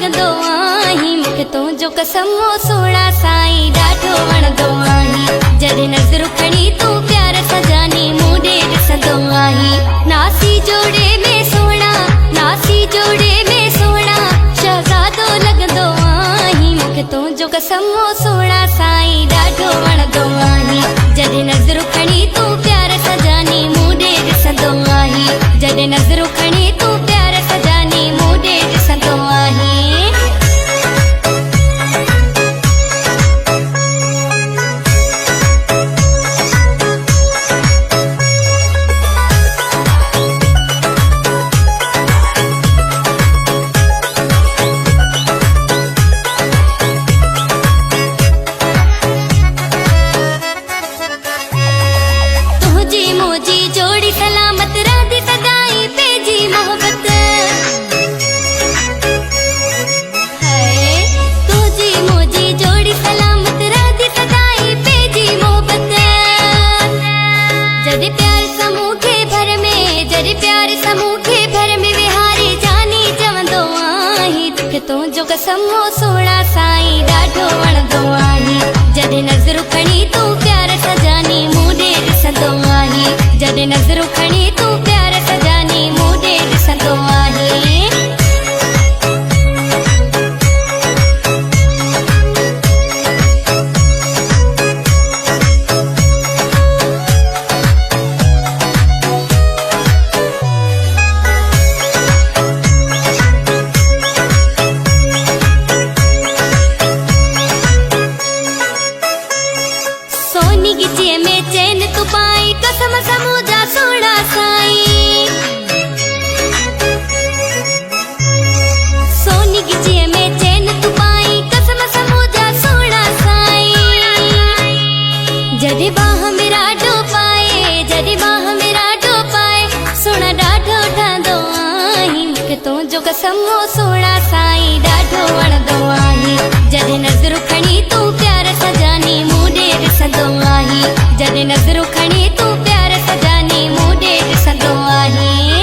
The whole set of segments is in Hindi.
लगंदो आहीं मूंखे तुंहिंजो कसमो सोणा साईं ॾाढो वणंदो आहीं जॾहिं नज़र खणी तूं प्यार सां जानी मूं ॾे ॾिसंदो आहीं नासी जोड़े में सोणा नासी जोड़े में सोणा शहज़ादो लगंदो आहीं मूंखे तुंहिंजो कसमो सोणा साईं ॾाढो वणंदो आहीं जॾहिं नज़र खणी तूं प्यार सां जानी मूं ॾे ॾिसंदो आहीं जॾहिं नज़र खणी तूं प्यार सां जानी मूं ॾे ॾिसंदो आहीं जोड़ी सलामत राधी सदाई पेजी मोहब्बत है तुझी मुझी जोड़ी सलामत राधी सदाई पेजी मोहब्बत जॾहिं प्यार समूखे भर में जॾहिं प्यार समूखे भर में विहारे जानी चवंदो आहीं तोखे तुंहिंजो कसमो सोणा साईं ॾाढो वणंदो आहीं जॾहिं नज़र खणी तूं प्यार सां जानी मूं ॾे ॾिसंदो आहीं जॾहिं नज़र खणी तूं प्यार सां जानी मूं ॾे ॾिसंदो आहीं सोनी गिचे में चैन तू पाई कसम समूजा सोणा साईं सोनी गिचे में चैन तू पाई कसम समूजा सोणा साईं जॾहिं बाह में राडो पाए जॾहिं बाह में राडो पाए सोणा ॾाढो ठहंदो आहीं मूंखे तुंहिंजो कसमो सोणा साईं ॾाढो वणंदो आहीं जॾहिं नज़र खणी तूं प्यार सां जानी मूं ॾे ॾिसंदो आहीं जॾहिं नज़र खणी तूं प्यार सां जानी मूं ॾे ॾिसंदो आहीं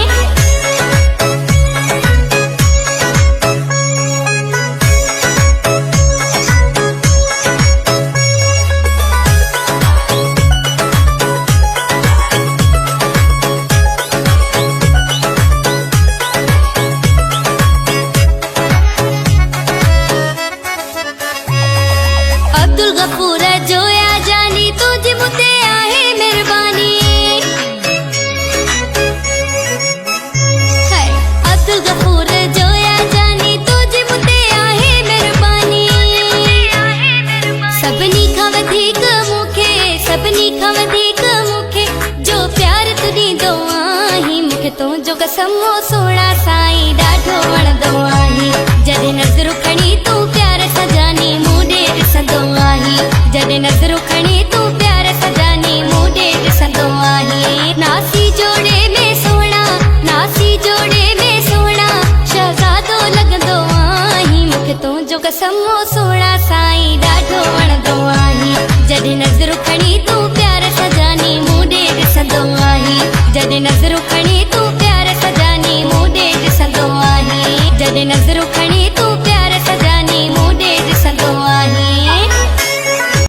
अब्दुल गफूर जोया जानी तुझी मुते आहे मेहरबानी है अब्दुल गफूर जोया जानी तुझी मुते आहे मेहरबानी सभिनी खां वधीक मूंखे जो प्यार तूं ॾींदो आहीं मूंखे तुंहिंजो कसमो सोणा साईं ॾाढो वणंदो आहीं जॾहिं नज़र खणी तूं प्यार सां जानी मूं ॾे ॾिसंदो आहीं जॾहिं नज़र खणी तूं प्यार सां जानी मूं ॾे ॾिसंदो आहीं नासी जोड़े में सोणा नासी जोड़े में सोणा शहज़ादो लगंदो आहीं मूंखे तुंहिंजो कसमो सोणा साईं ॾाढो वणंदो आहीं जॾहिं नज़र खणी तूं प्यार सां जानी मूं ॾे ॾिसंदो आहीं जॾहिं नज़र खणी तूं प्यार सां जानी मूं ॾे ॾिसंदो आहीं जॾहिं नज़र खणी